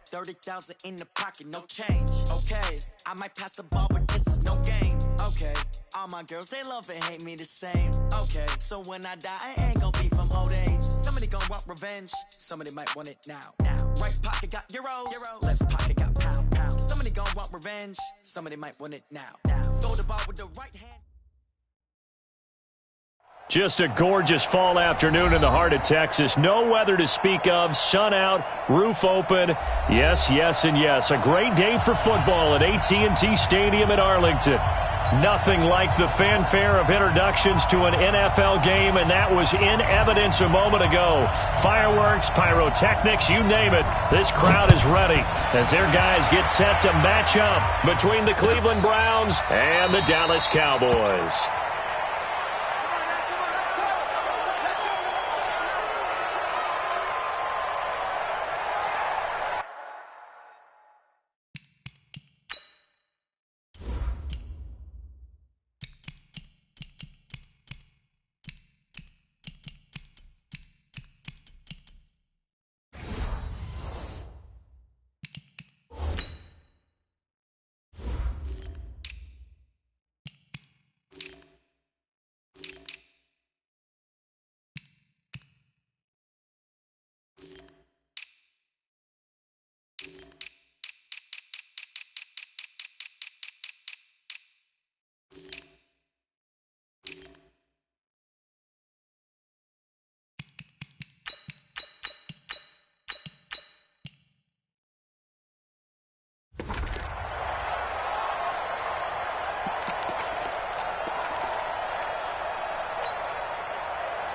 30,000 in the pocket, no change. Okay, I might pass the ball, but this is no game. Okay, all my girls, they love and hate me the same. Okay, so when I die, I ain't gonna be from old age. Somebody gonna want revenge, somebody might want it now. Right pocket got euros, left pocket got pound. Somebody gonna want revenge, somebody might want it now. Throw the ball with the right hand. Just a gorgeous fall afternoon in the heart of Texas. No weather to speak of. Sun out, roof open. Yes, yes, and yes. A great day for football at AT&T Stadium in Arlington. Nothing like the fanfare of introductions to an NFL game, and that was in evidence a moment ago. Fireworks, pyrotechnics, you name it. This crowd is ready as their guys get set to match up between the Cleveland Browns and the Dallas Cowboys.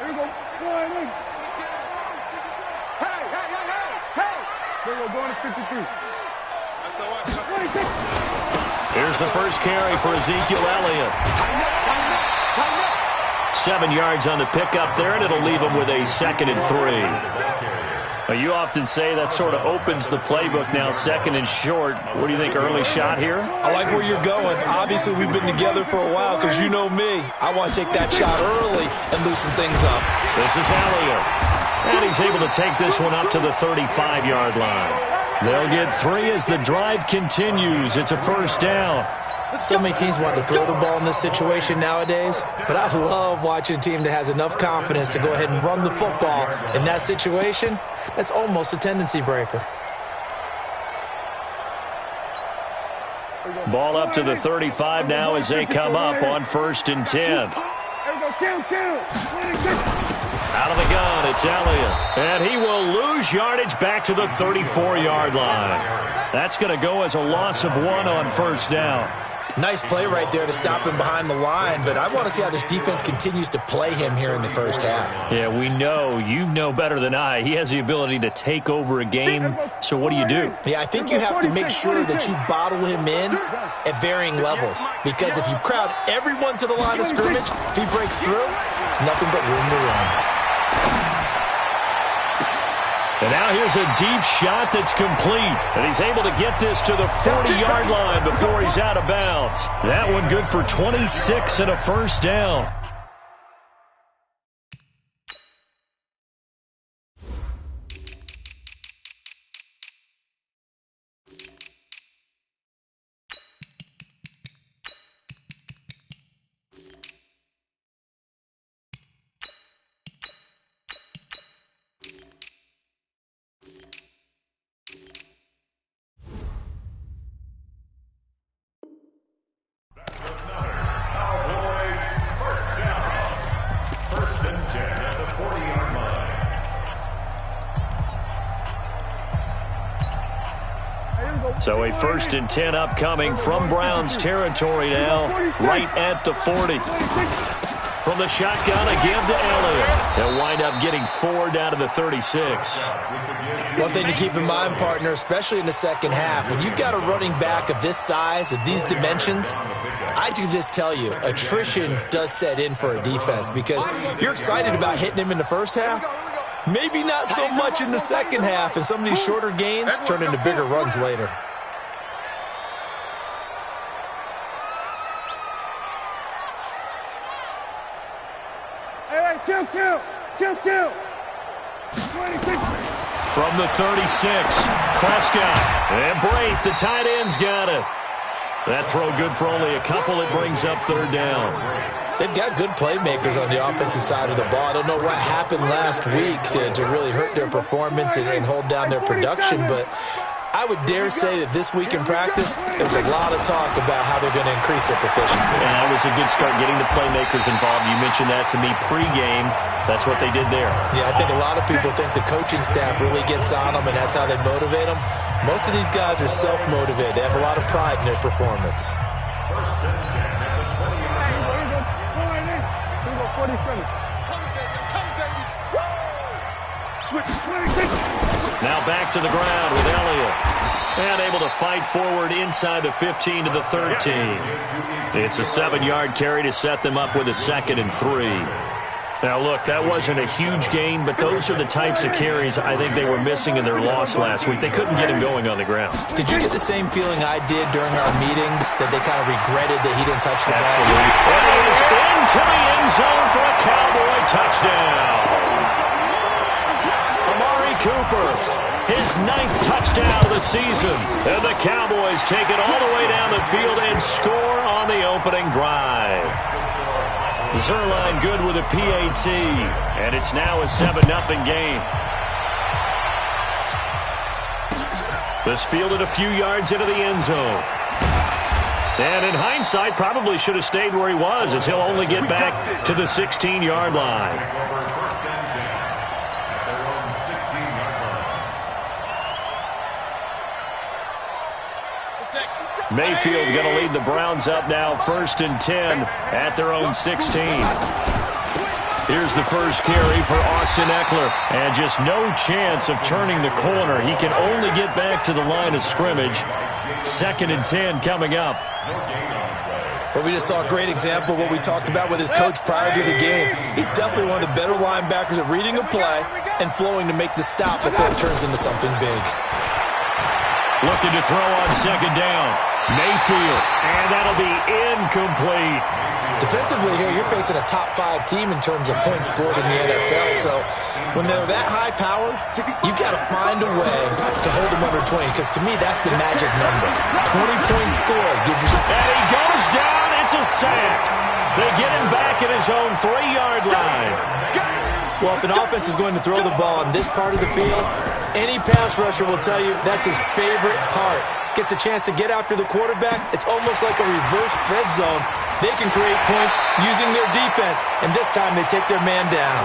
Here we go. Hey! Here we go, going to 53. Here's the first carry for Ezekiel Elliott. 7 yards on the pickup there, and it'll leave him with a 2nd and 3. You often say that sort of opens the playbook now, 2nd and short. What do you think, early shot here? I like where you're going. Obviously, we've been together for a while because you know me. I want to take that shot early and loosen things up. This is Elliott. And he's able to take this one up to the 35-yard line. They'll get 3 as the drive continues. It's a first down. So many teams want to throw the ball in this situation nowadays, but I love watching a team that has enough confidence to go ahead and run the football in that situation. That's almost a tendency breaker. Ball up to the 35 now as they come up on 1st and 10. Out of the gun, it's Elliott. And he will lose yardage back to the 34-yard line. That's going to go as a loss of 1 on 1st down. Nice play right there to stop him behind the line, but I want to see how this defense continues to play him here in the first half. Yeah, we know. You know better than I. He has the ability to take over a game, so what do you do? Yeah, I think you have to make sure that you bottle him in at varying levels, because if you crowd everyone to the line of scrimmage, if he breaks through, there's nothing but room to run. And now here's a deep shot that's complete. And he's able to get this to the 40-yard line before he's out of bounds. That one good for 26 and a first down. So a 1st and 10 upcoming from Browns territory now, right at the 40. From the shotgun again to Elliott. They'll wind up getting 4 down to the 36. One thing to keep in mind, partner, especially in the second half, when you've got a running back of this size, of these dimensions, I can just tell you, attrition does set in for a defense because you're excited about hitting him in the first half. Maybe not so much in the second half, and some of these shorter gains turn into bigger runs later. Kill. 26. From the 36, Prescott. And Brate, the tight end's got it. That throw good for only a couple. It brings up third down. They've got good playmakers on the offensive side of the ball. I don't know what happened last week to really hurt their performance and hold down their production, but I would dare say that this week in practice, there was a lot of talk about how they're going to increase their proficiency. And that was a good start, getting the playmakers involved. You mentioned that to me pregame. That's what they did there. Yeah, I think a lot of people think the coaching staff really gets on them, and that's how they motivate them. Most of these guys are self-motivated. They have a lot of pride in their performance. Now back to the ground with Elliott. And able to fight forward inside the 15 to the 13. It's a 7-yard carry to set them up with a 2nd and 3. Now, look, that wasn't a huge gain, but those are the types of carries I think they were missing in their loss last week. They couldn't get him going on the ground. Did you get the same feeling I did during our meetings, that they kind of regretted that he didn't touch the ball? Absolutely. And he is into the end zone for a Cowboy touchdown. Amari Cooper, his 9th touchdown of the season. And the Cowboys take it all the way down the field and score on the opening drive. Zerline good with a PAT, and it's now a 7-0 game. This fielded a few yards into the end zone. And in hindsight, probably should have stayed where he was, as he'll only get back to the 16-yard line. Mayfield going to lead the Browns up now, 1st and 10 at their own 16. Here's the first carry for Austin Eckler, and just no chance of turning the corner. He can only get back to the line of scrimmage. 2nd and 10 coming up. Well, we just saw a great example of what we talked about with his coach prior to the game. He's definitely one of the better linebackers at reading a play and flowing to make the stop before it turns into something big. Looking to throw on 2nd down. Mayfield, and that'll be incomplete. Defensively here, you're facing a top 5 team in terms of points scored in the NFL, so when they're that high-powered, you've got to find a way to hold them under 20, because to me, that's the magic number. 20 points scored gives you... And he goes down, it's a sack. They get him back at his own 3-yard line. Well, if an offense is going to throw the ball on this part of the field, any pass rusher will tell you that's his favorite part. Gets a chance to get after the quarterback. It's almost like a reverse red zone. They can create points using their defense, and this time they take their man down.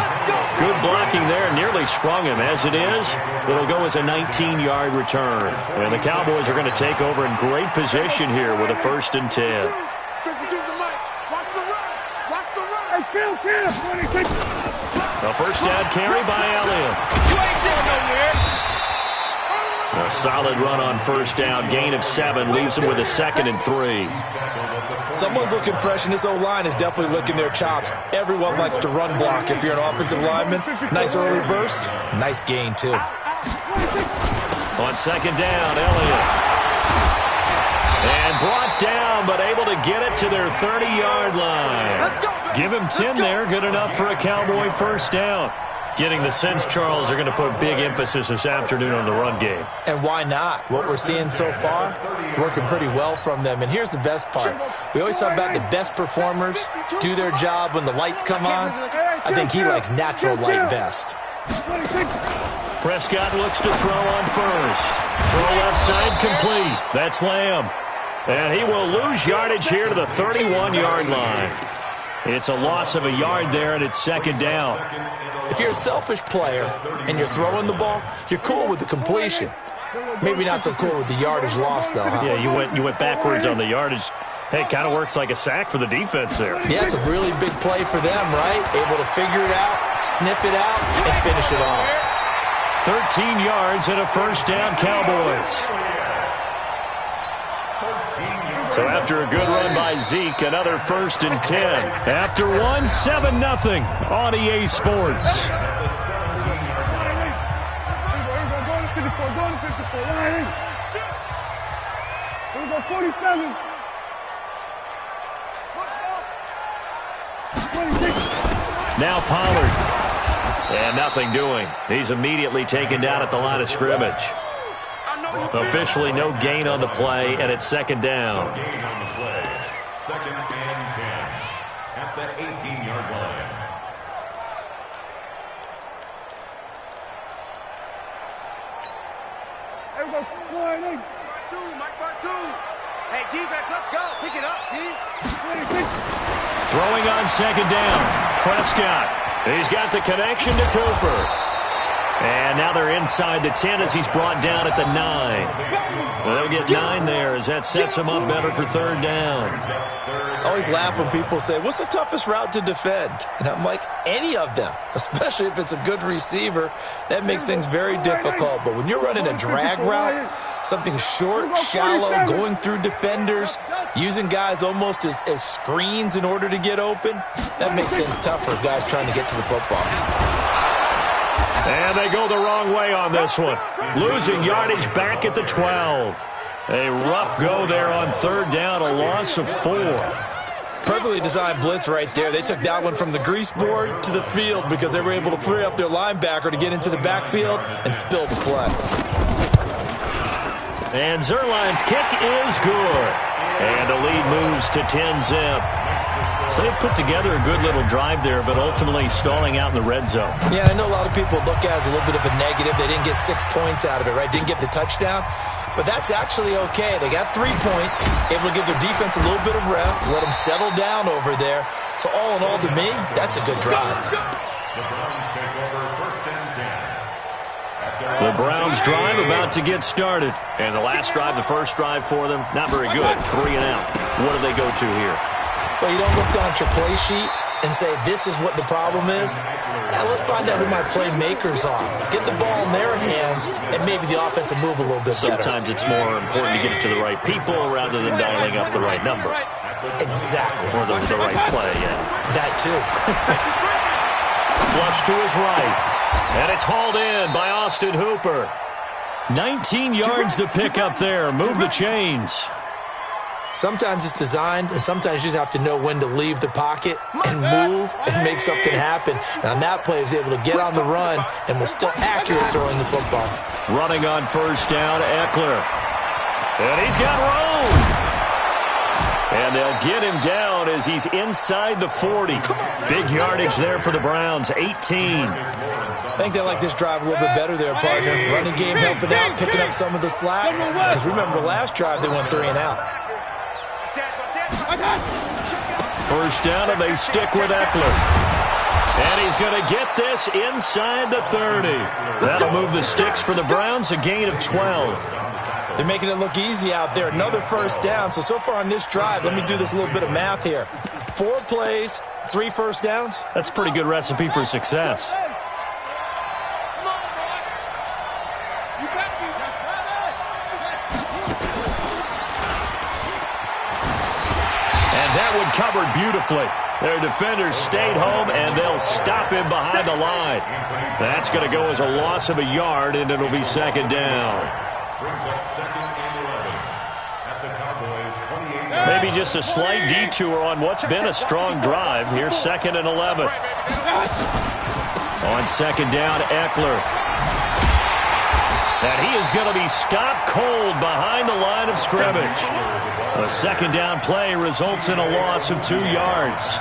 Good blocking there, nearly sprung him. As it is, it'll go as a 19-yard return. And the Cowboys are going to take over in great position here with a 1st and 10. A first down carry by Elliott. A solid run on 1st down. Gain of 7 leaves him with a 2nd and 3. Someone's looking fresh, and this O-line is definitely licking their chops. Everyone likes to run block. If you're an offensive lineman, nice early burst, nice gain too. On 2nd down, Elliott. And brought down, but able to get it to their 30-yard line. Give him 10 there, good enough for a Cowboy 1st down. Getting the sense, Charles, they're going to put big emphasis this afternoon on the run game. And why not? What we're seeing so far is working pretty well from them. And here's the best part. We always talk about the best performers do their job when the lights come on. I think he likes natural light best. Prescott looks to throw on 1st. Throw left side complete. That's Lamb. And he will lose yardage here to the 31-yard line. It's a loss of a yard there, and it's 2nd down. If you're a selfish player and you're throwing the ball, you're cool with the completion. Maybe not so cool with the yardage loss, though, huh? Yeah, you went backwards on the yardage. Hey, it kind of works like a sack for the defense there. Yeah, it's a really big play for them, right? Able to figure it out, sniff it out, and finish it off. 13 yards and a 1st down, Cowboys. So after a good run by Zeke, another 1st and 10. After one, 7-0 on EA Sports. Now Pollard. And nothing doing. He's immediately taken down at the line of scrimmage. Officially no gain on the play, and it's second down. Gain on the play. Second and 10 at the 18-yard line. There we go. Fly-Ty. Mark two. Hey, defense, let's go. Pick it up, D. Throwing on second down. Prescott. He's got the connection to Cooper. And now they're inside the 10 as he's brought down at the 9. They'll get 9 there as that sets him up better for third down. I always laugh when people say, what's the toughest route to defend? And I'm like, any of them, especially if it's a good receiver. That makes things very difficult. But when you're running a drag route, something short, shallow, going through defenders, using guys almost as screens in order to get open, that makes things tougher, guys trying to get to the football. And they go the wrong way on this one. Losing yardage back at the 12. A rough go there on third down, a loss of 4. Perfectly designed blitz right there. They took that one from the grease board to the field because they were able to free up their linebacker to get into the backfield and spill the play. And Zerline's kick is good. And the lead moves to 10-zip. So they put together a good little drive there, but ultimately stalling out in the red zone. Yeah, I know a lot of people look at it as a little bit of a negative. They didn't get 6 points out of it, right? Didn't get the touchdown. But that's actually okay. They got 3 points, able to give their defense a little bit of rest, let them settle down over there. So all in all, to me, that's a good drive. The Browns take over first and 10. The Browns drive about to get started. And the last drive, the first drive for them, not very good. 3 and out. What do they go to here? Well, you don't look down at your play sheet and say, this is what the problem is. Now let's find out who my playmakers are. Get the ball in their hands, and maybe the offense will move a little bit better. Sometimes it's more important to get it to the right people rather than dialing up the right number. Exactly. Or the right play, yeah. That too. Flush to his right. And it's hauled in by Austin Hooper. 19 yards to pick up there. Move the chains. Sometimes it's designed, and sometimes you just have to know when to leave the pocket and move and make something happen. And on that play, he was able to get on the run and was still accurate throwing the football. Running on first down, Eckler. And he's got room. And they'll get him down as he's inside the 40. Big yardage there for the Browns, 18. I think they like this drive a little bit better there, partner. Running game helping out, picking up some of the slack. Because remember, the last drive, they went 3 and out. First down, and they stick with Eckler. And he's going to get this inside the 30. That'll move the sticks for the Browns, a gain of 12. They're making it look easy out there. Another first down. So far on this drive, let me do this little bit of math here. 4 plays, 3 first downs. That's a pretty good recipe for success. Covered beautifully. Their defenders stayed home, and they'll stop him behind the line. That's going to go as a loss of a yard, and it'll be second down. Brings up second and 11 at the Cowboys 28. Maybe just a slight detour on what's been a strong drive. Here's second and 11. On second down, Eckler. And he is going to be stopped cold behind the line of scrimmage. A second down play results in a loss of 2 yards.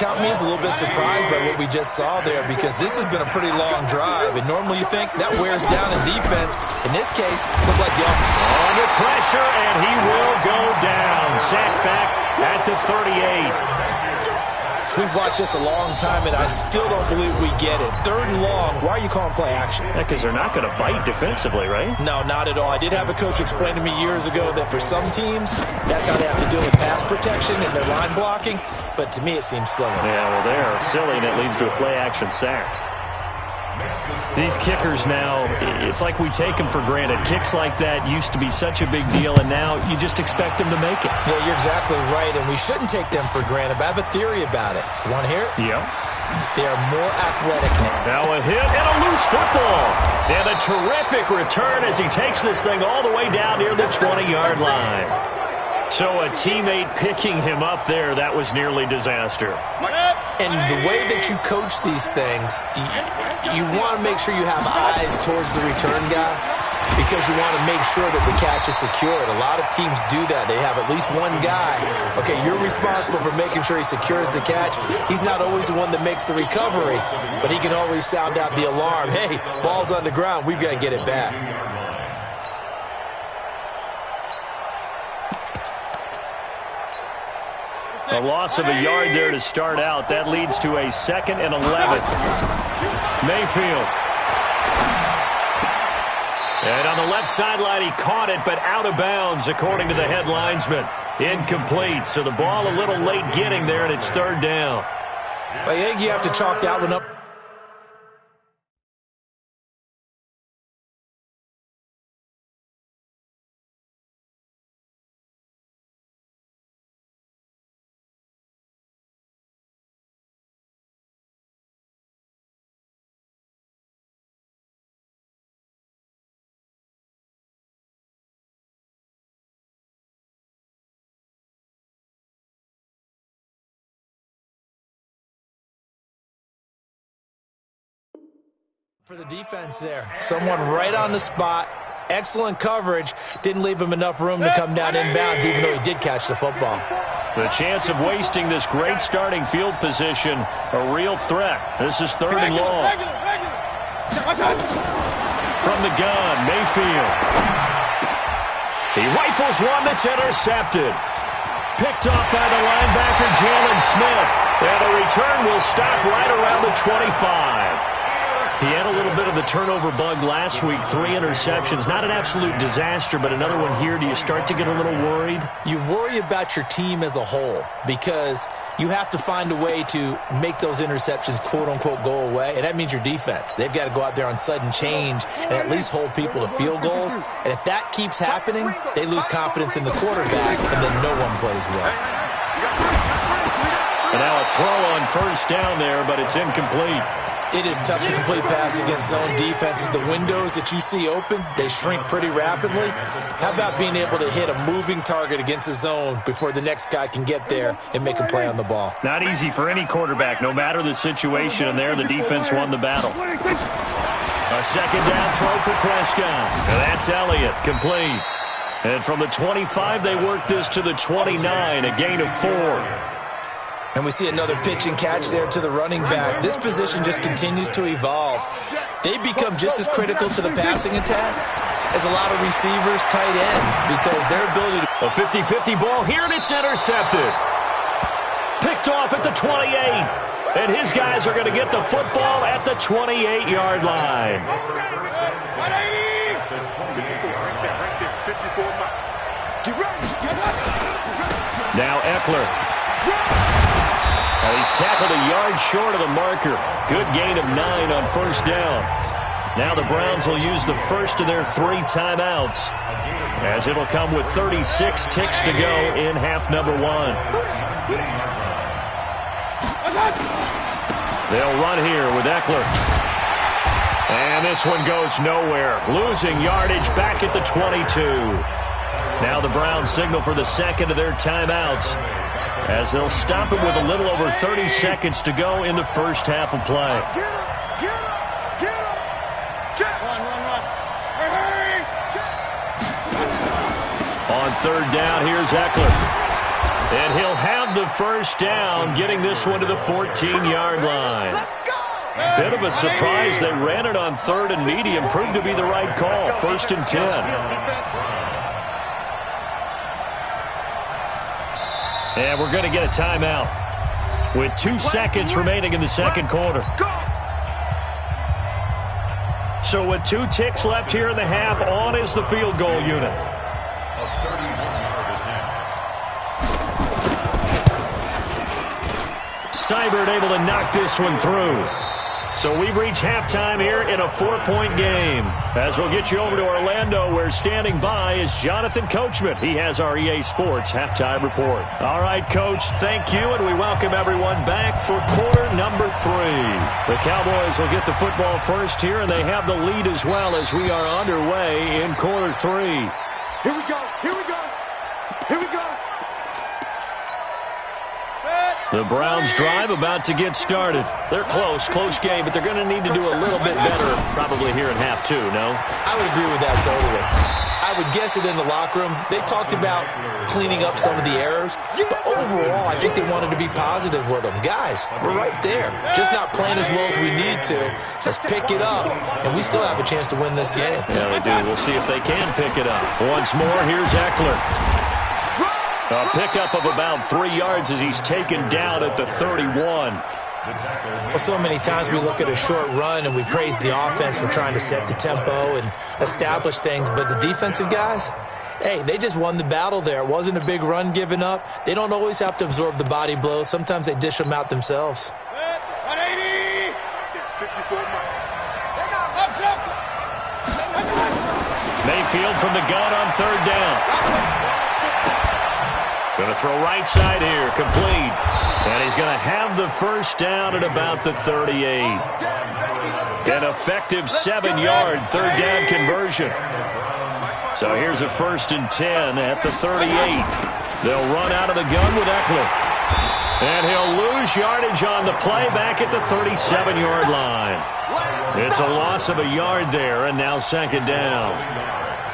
Count me as a little bit surprised by what we just saw there, because this has been a pretty long drive, and normally you think that wears down in defense. In this case, looked like the under pressure, and he will go down. Sacked back at the 38. We've watched this a long time, and I still don't believe we get it. 3rd and long, why are you calling play action? Because they're not going to bite defensively, right? No, not at all. I did have a coach explain to me years ago that for some teams, that's how they have to deal with pass protection and their line blocking. But to me, it seems silly. Yeah, well, they're silly, and it leads to a play-action sack. These kickers now, it's like we take them for granted. Kicks like that used to be such a big deal, and now you just expect them to make it. Yeah, you're exactly right, and we shouldn't take them for granted, but I have a theory about it. You want to hear it? Yep. They are more athletic now. Now a hit and a loose football. And a terrific return as he takes this thing all the way down near the 20-yard line. So a teammate picking him up there, that was nearly disaster. And the way that you coach these things, you want to make sure you have eyes towards the return guy because you want to make sure that the catch is secured. A lot of teams do that. They have at least one guy. Okay, you're responsible for making sure he secures the catch. He's not always the one that makes the recovery, but he can always sound out the alarm. Hey, ball's on the ground. We've got to get it back. A loss of a yard there to start out. That leads to a 2nd and 11. Mayfield. And on the left sideline, he caught it, but out of bounds, according to the head linesman. Incomplete. So the ball a little late getting there, and it's 3rd down. I think you have to chalk that one up. For the defense there. Someone right on the spot. Excellent coverage. Didn't leave him enough room to come down inbounds, even though he did catch the football. The chance of wasting this great starting field position, a real threat. This is 3rd and long. From the gun, Mayfield. He rifles one that's intercepted. Picked off by the linebacker, Jalen Smith. And the return will stop right around the 25. He had a little bit of the turnover bug last week, 3 interceptions. Not an absolute disaster, but another one here. Do you start to get a little worried? You worry about your team as a whole because you have to find a way to make those interceptions, quote-unquote, go away, and that means your defense. They've got to go out there on sudden change and at least hold people to field goals. And if that keeps happening, they lose confidence in the quarterback, and then no one plays well. And now a throw on 1st down there, but it's incomplete. It is tough to complete passes against zone defenses. The windows that you see open, they shrink pretty rapidly. How about being able to hit a moving target against a zone before the next guy can get there and make a play on the ball? Not easy for any quarterback, no matter the situation, and there the defense won the battle. A 2nd down throw for Prescott. And that's Elliott, complete. And from the 25, they work this to the 29, a gain of 4. And we see another pitch and catch there to the running back. This position just continues to evolve. They become just as critical to the passing attack as a lot of receivers, tight ends, because their ability to... A 50-50 ball here, and it's intercepted. Picked off at the 28. And his guys are going to get the football at the 28-yard line. Now Eckler. He's tackled a yard short of the marker. Good gain of 9 on 1st down. Now the Browns will use the first of their 3 timeouts, as it'll come with 36 ticks to go in half number 1. They'll run here with Eckler. And this one goes nowhere. Losing yardage back at the 22. Now the Browns signal for the 2nd of their timeouts, as they'll stop it with a little over 30 seconds to go in the first half of play. On 3rd down, here's Eckler. And he'll have the first down, getting this one to the 14-yard line. Bit of a surprise. They ran it on 3rd and medium. Proved to be the right call. 1st and 10. And we're going to get a timeout with 2 seconds remaining in the 2nd quarter. So with 2 ticks left here in the half, on is the field goal unit. Seibert able to knock this one through. So we've reached halftime here in a 4-point game. As we'll get you over to Orlando, where standing by is Jonathan Coachman. He has our EA Sports Halftime Report. All right, Coach, thank you, and we welcome everyone back for quarter number 3. The Cowboys will get the football first here, and they have the lead as well as we are underway in quarter 3. Here we go, here we go, here we go. Set. The Browns drive about to get started. They're close game, but they're going to need to do a little bit better probably here in half two, no? I would agree with that totally. I would guess it in the locker room. They talked about cleaning up some of the errors, but overall, I think they wanted to be positive with them. Guys, we're right there. Just not playing as well as we need to. Let's pick it up, and we still have a chance to win this game. Yeah, they do. We'll see if they can pick it up. Once more, here's Eckler. A pickup of about 3 yards as he's taken down at the 31. Well, so many times we look at a short run and we praise the offense for trying to set the tempo and establish things, but the defensive guys, hey, they just won the battle there. It wasn't a big run given up. They don't always have to absorb the body blows. Sometimes they dish them out themselves. 180! Mayfield from the gun on third down. Going to throw right side here, complete. And he's going to have the first down at about the 38. An effective 7-yard third down conversion. So here's a 1st and 10 at the 38. They'll run out of the gun with Eckler. And he'll lose yardage on the play back at the 37-yard line. It's a loss of a yard there, and now 2nd down.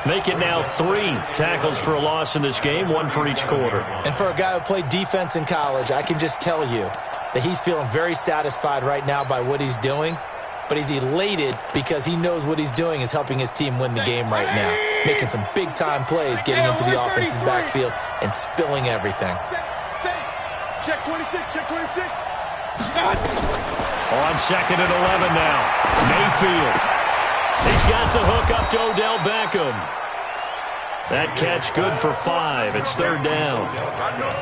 Make it now 3 tackles for a loss in this game, 1 for each quarter. And for a guy who played defense in college, I can just tell you that he's feeling very satisfied right now by what he's doing. But he's elated because he knows what he's doing is helping his team win the game right now. Making some big-time plays, getting into the offense's backfield, and spilling everything. Check 26, check 26. On 2nd and 11 now. Mayfield. He's got the hook up to Odell Beckham. That catch good for 5. It's 3rd down.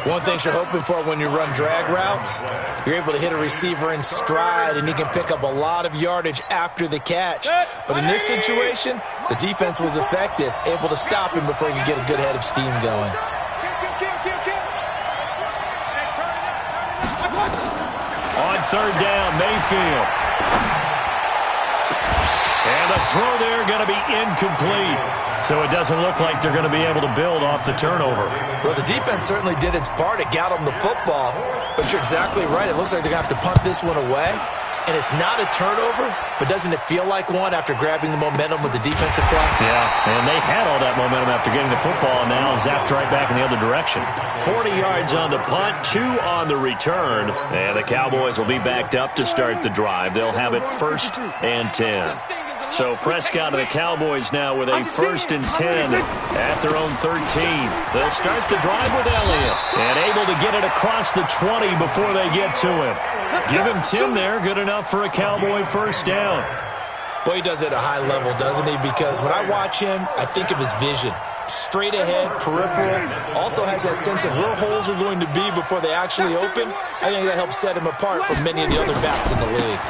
One thing you're hoping for when you run drag routes, you're able to hit a receiver in stride, and he can pick up a lot of yardage after the catch. But in this situation, the defense was effective, able to stop him before he could get a good head of steam going. On 3rd down, Mayfield. And the throw there going to be incomplete. So it doesn't look like they're going to be able to build off the turnover. Well, the defense certainly did its part. It got them the football. But you're exactly right. It looks like they're going to have to punt this one away. And it's not a turnover, but doesn't it feel like one after grabbing the momentum with the defensive play? Yeah, and they had all that momentum after getting the football, and now zapped right back in the other direction. 40 yards on the punt, 2 on the return. And the Cowboys will be backed up to start the drive. They'll have it 1st and 10. So Prescott and the Cowboys now with a 1st and 10 at their own 13. They'll start the drive with Elliott and able to get it across the 20 before they get to him. Give him 10 there, good enough for a Cowboy 1st down. Boy, he does it at a high level, doesn't he? Because when I watch him, I think of his vision. Straight ahead, peripheral, also has that sense of where holes are going to be before they actually open. I think that helps set him apart from many of the other backs in the league.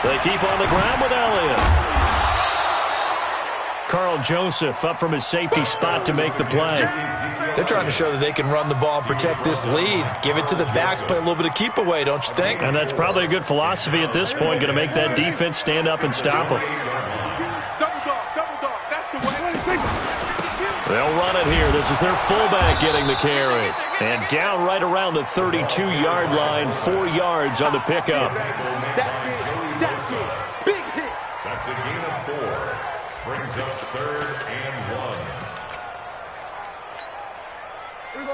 They keep on the ground with Elliott. Carl Joseph up from his safety spot to make the play. They're trying to show that they can run the ball and protect this lead. Give it to the backs, play a little bit of keep away, don't you think? And that's probably a good philosophy at this point, going to make that defense stand up and stop them. Double dog, that's the way. They'll run it here. This is their fullback getting the carry. And down right around the 32-yard line, 4 yards on the pickup. That's it. Big hit. That's a gain of 4. Brings up 3rd and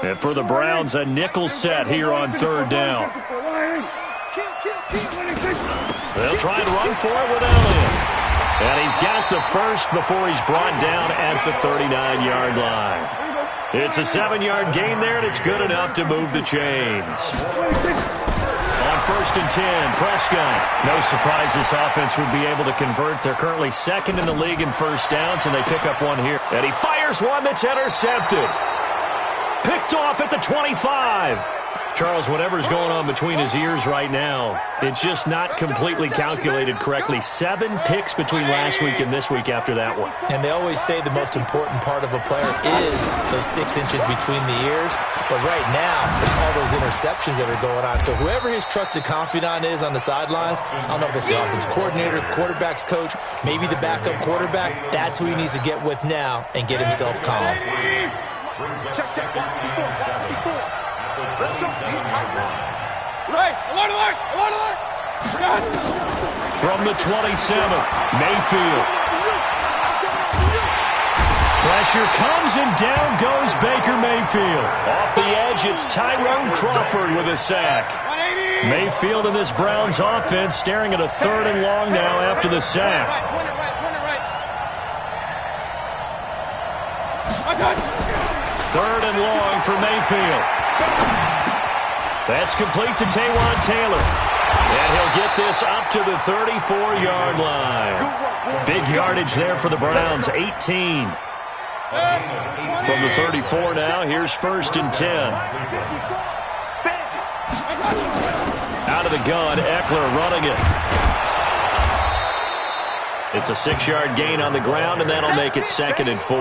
1. And for the Browns, a nickel set here on 3rd down. They'll try and run for it with Elliott. And he's got the first before he's brought down at the 39-yard line. It's a 7-yard gain there, and it's good enough to move the chains. On 1st and 10, Prescott. No surprise this offense would be able to convert. They're currently 2nd in the league in 1st downs, and they pick up one here. And he fires one that's intercepted. Picked off at the 25. Charles, whatever's going on between his ears right now, it's just not completely calculated correctly. 7 picks between last week and this week after that one. And they always say the most important part of a player is those 6 inches between the ears. But right now, it's all those interceptions that are going on. So whoever his trusted confidant is on the sidelines, I don't know if it's the offense coordinator, the quarterback's coach, maybe the backup quarterback, that's who he needs to get with now and get himself calm. Check. Let's go. From the 27, Mayfield. Pressure comes and down goes Baker Mayfield. Off the edge, it's Tyrone Crawford with a sack. Mayfield in this Browns offense staring at a 3rd and long now after the sack. 3rd and long for Mayfield. That's complete to Taywan Taylor. And he'll get this up to the 34-yard line. Big yardage there for the Browns, 18. From the 34 now, here's 1st and 10. Out of the gun, Eckler running it. It's a 6-yard gain on the ground, and that'll make it 2nd and 4.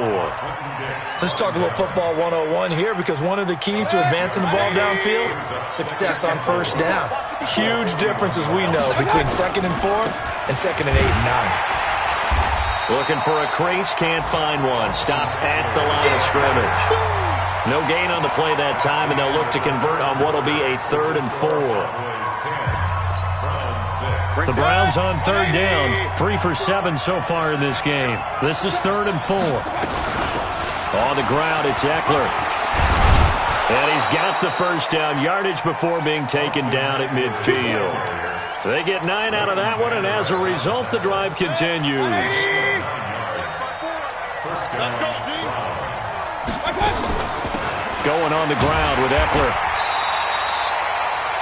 Let's talk a little football 101 here, because one of the keys to advancing the ball downfield, success on 1st down. Huge difference, as we know, between 2nd and 4 and 2nd and 8 and 9. Looking for a crease, can't find one. Stopped at the line of scrimmage. No gain on the play that time, and they'll look to convert on what will be a 3rd and 4. The Browns on 3rd down, 3 for 7 so far in this game. This is 3rd and 4. On the ground, it's Eckler. And he's got the 1st down yardage before being taken down at midfield. They get 9 out of that one, and as a result, the drive continues. Going on the ground with Eckler.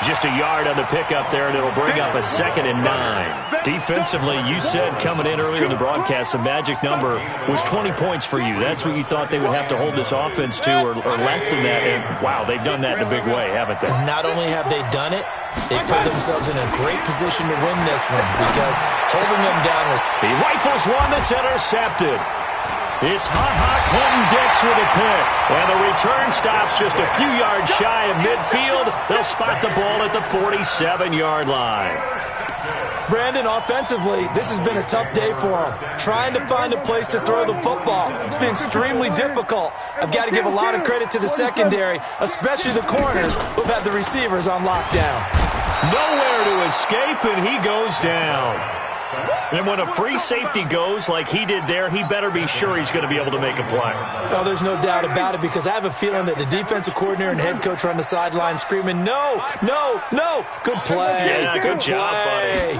Just a yard on the pickup there, and it'll bring up a 2nd and 9. Defensively, you said coming in earlier in the broadcast, the magic number was 20 points for you. That's what you thought they would have to hold this offense to, or less than that. And, wow, they've done that in a big way, haven't they? Not only have they done it, they put themselves in a great position to win this one, because holding them down was... He rifles one that's intercepted. It's Clinton-Dix with a pick. And the return stops just a few yards shy of midfield. They'll spot the ball at the 47-yard line. Brandon, offensively, this has been a tough day for them. Trying to find a place to throw the football. It's been extremely difficult. I've got to give a lot of credit to the secondary, especially the corners who've had the receivers on lockdown. Nowhere to escape, and he goes down. And when a free safety goes like he did there, he better be sure he's going to be able to make a play. Oh, there's no doubt about it, because I have a feeling that the defensive coordinator and head coach are on the sideline screaming, no, no, no. Good play. Yeah, good job, buddy.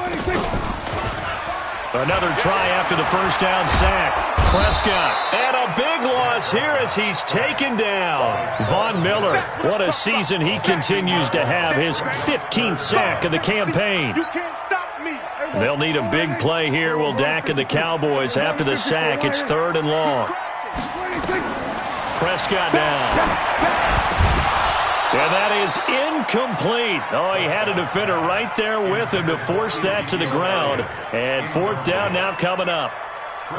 Another try after the 1st down sack. Prescott, and a big loss here as he's taken down. Von Miller, what a season he continues to have, his 15th sack of the campaign. You can't stop me. They'll need a big play here, will Dak and the Cowboys. After the sack, it's 3rd and long. Prescott down. And that is incomplete. Oh, he had a defender right there with him to force that to the ground. And 4th down now coming up.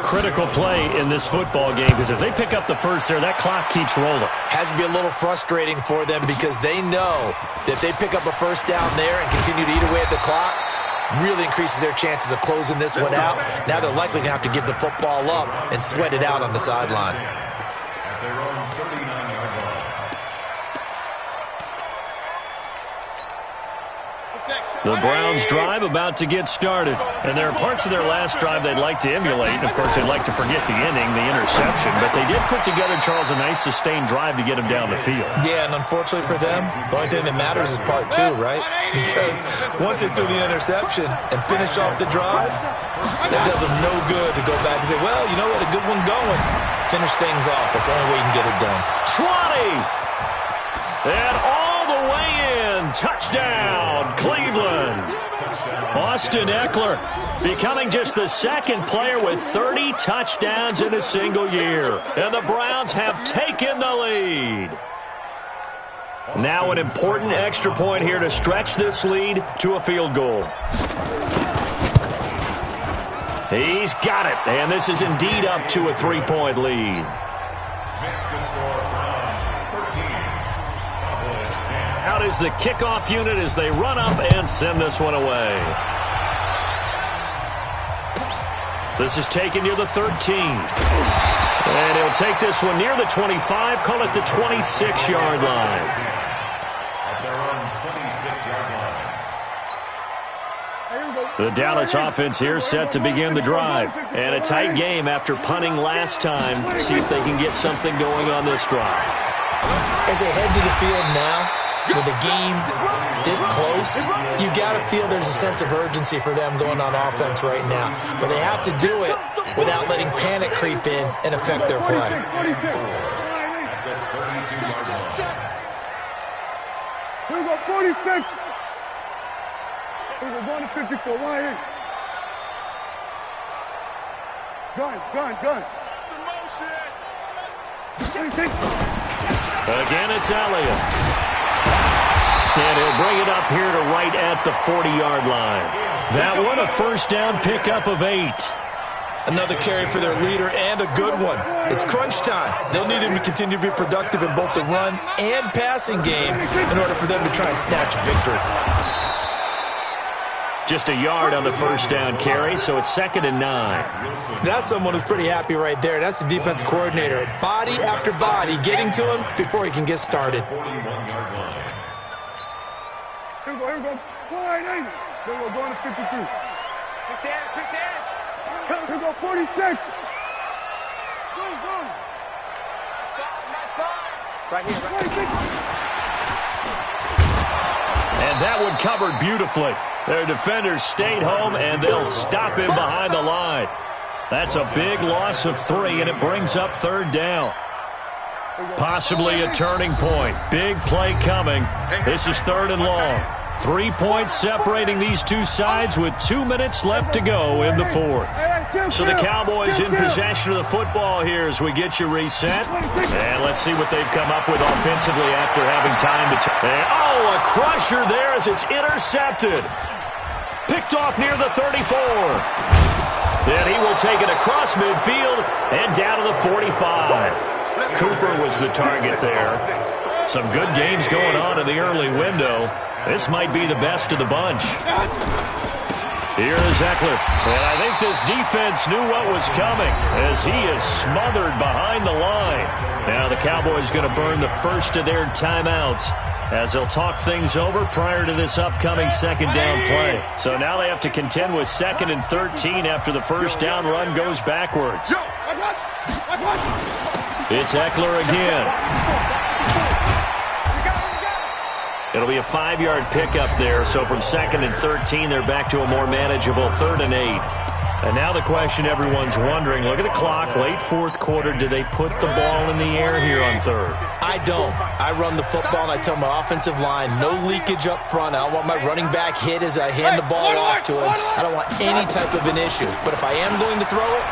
Critical play in this football game, because if they pick up the 1st there, that clock keeps rolling. Has to be a little frustrating for them, because they know that they pick up a 1st down there and continue to eat away at the clock, really increases their chances of closing this one out. Now they're likely going to have to give the football up and sweat it out on the sideline. The Browns' drive about to get started. And there are parts of their last drive they'd like to emulate. And, of course, they'd like to forget the inning, the interception. But they did put together, Charles, a nice sustained drive to get him down the field. Yeah, and unfortunately for them, the only thing that matters is part 2, right? Because once they threw the interception and finished off the drive, that does them no good to go back and say, well, you know what, a good one going. Finish things off. That's the only way you can get it done. 20! And all the way in. Touchdown, Cleveland. Austin Eckler becoming just the 2nd player with 30 touchdowns in a single year. And the Browns have taken the lead. Now an important extra point here to stretch this lead to a field goal. He's got it, and this is indeed up to a 3-point lead. Out is the kickoff unit as they run up and send this one away. This is taken near the 13. And he'll take this one near the 25, call it the 26-yard line. The Dallas offense here set to begin the drive. And a tight game after punting last time. See if they can get something going on this drive. As they head to the field now, with the game this close, you got to feel there's a sense of urgency for them going on offense right now. But they have to do it without letting panic creep in and affect their play. Here we go, 46. Here we go, going to 54. Right here. Gun. Again, it's Elliott. And he'll bring it up here to right at the 40-yard line. That one, a first down pickup of 8. Another carry for their leader and a good one. It's crunch time. They'll need him to continue to be productive in both the run and passing game in order for them to try and snatch a victory. Just a yard on the first down carry, so it's 2nd and 9. That's someone who's pretty happy right there. That's the defensive coordinator. Body after body getting to him before he can get started. Here we go. Here we go, going to 52. Quick damage. Here we go, 46. Right here. And that one covered beautifully. Their defenders stayed home, and they'll stop him behind the line. That's a big loss of 3, and it brings up 3rd down. Possibly a turning point. Big play coming. This is 3rd and long. 3 points separating these two sides with 2 minutes left to go in the 4th. So the Cowboys in possession of the football here as we get you reset. And let's see what they've come up with offensively after having time to... Oh, a crusher there as it's intercepted. Picked off near the 34. Then he will take it across midfield and down to the 45. Cooper was the target there. Some good games going on in the early window. This might be the best of the bunch. Here is Eckler. And I think this defense knew what was coming as he is smothered behind the line. Now the Cowboys going to burn the first of their timeouts as they'll talk things over prior to this upcoming 2nd down play. So now they have to contend with 2nd and 13 after the first down run goes backwards. It's Eckler again. It'll be a 5-yard pickup there, so from 2nd and 13, they're back to a more manageable 3rd and 8. And now the question everyone's wondering, look at the clock, late 4th quarter, do they put the ball in the air here on 3rd? I don't. I run the football, and I tell my offensive line, no leakage up front. I don't want my running back hit as I hand the ball off to him. I don't want any type of an issue. But if I am going to throw it,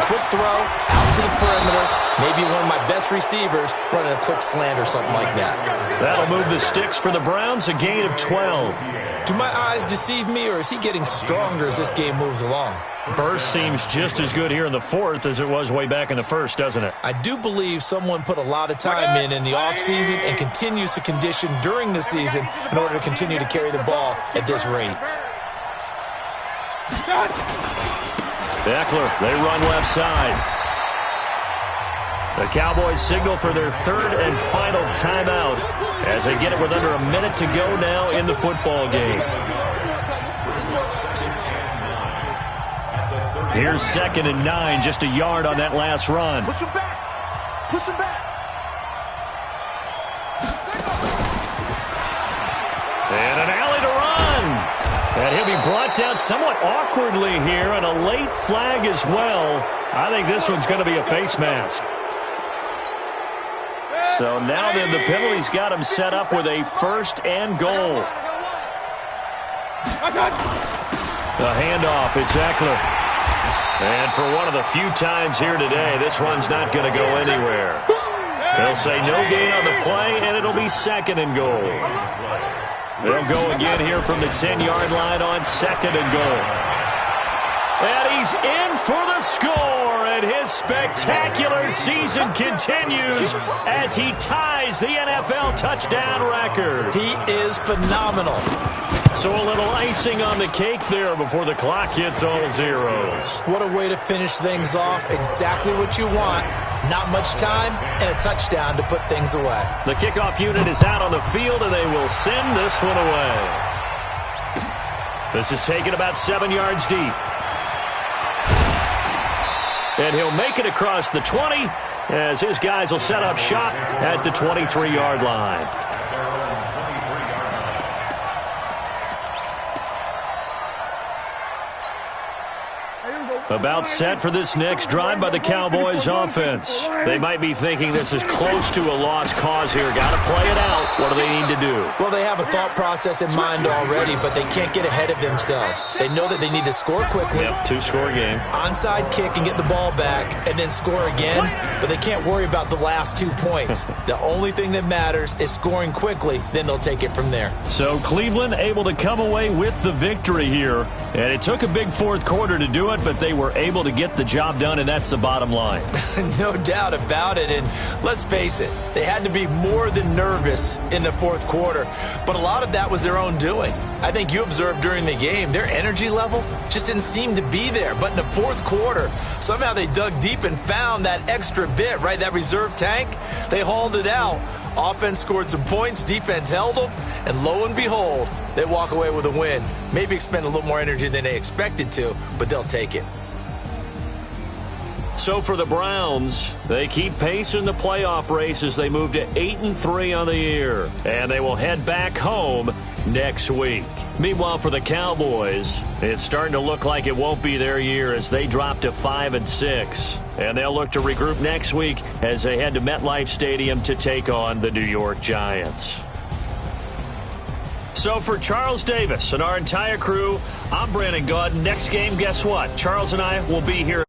quick throw, out to the perimeter, maybe one of my best receivers running a quick slant or something like that. That'll move the sticks for the Browns, a gain of 12. Do my eyes deceive me, or is he getting stronger as this game moves along? Burst seems just as good here in the 4th as it was way back in the 1st, doesn't it? I do believe someone put a lot of time in the offseason and continues to condition during the season in order to continue to carry the ball at this rate. Eckler, they run left side. The Cowboys signal for their 3rd and final timeout as they get it with under a minute to go now in the football game. Here's 2nd and 9, just a yard on that last run. Push him back. And an alley to run. And he'll be brought down somewhat awkwardly here, and a late flag as well. I think this one's going to be a face mask. So now then the penalty's got him set up with a 1st and goal. The handoff, it's Eckler. And for one of the few times here today, this one's not going to go anywhere. They'll say no gain on the play, and it'll be 2nd and goal. They'll go again here from the 10-yard line on 2nd and goal. And he's in for the score, and his spectacular season continues as he ties the NFL touchdown record. He is phenomenal. So a little icing on the cake there before the clock hits all zeros. What a way to finish things off. Exactly what you want. Not much time and a touchdown to put things away. The kickoff unit is out on the field, and they will send this one away. This is taken about 7 yards deep. And he'll make it across the 20 as his guys will set up shop at the 23-yard line. About set for this next drive by the Cowboys offense. They might be thinking this is close to a lost cause here. Got to play it out. What do they need to do? Well, they have a thought process in mind already, but they can't get ahead of themselves. They know that they need to score quickly. Yep, two-score game. Onside kick and get the ball back and then score again, but they can't worry about the last 2 points. The only thing that matters is scoring quickly, then they'll take it from there. So Cleveland able to come away with the victory here, and it took a big fourth quarter to do it, but they were able to get the job done, and that's the bottom line. No doubt about it, and let's face it, they had to be more than nervous in the fourth quarter, but a lot of that was their own doing. I think you observed during the game, their energy level just didn't seem to be there, but in the fourth quarter, somehow they dug deep and found that extra bit, right, that reserve tank. They hauled it out. Offense scored some points, defense held them, and lo and behold, they walk away with a win. Maybe expend a little more energy than they expected to, but they'll take it. So for the Browns, they keep pace in the playoff race as they move to 8-3 on the year. And they will head back home next week. Meanwhile, for the Cowboys, it's starting to look like it won't be their year as they drop to 5-6. And they'll look to regroup next week as they head to MetLife Stadium to take on the New York Giants. So for Charles Davis and our entire crew, I'm Brandon Gaudin. Next game, guess what? Charles and I will be here.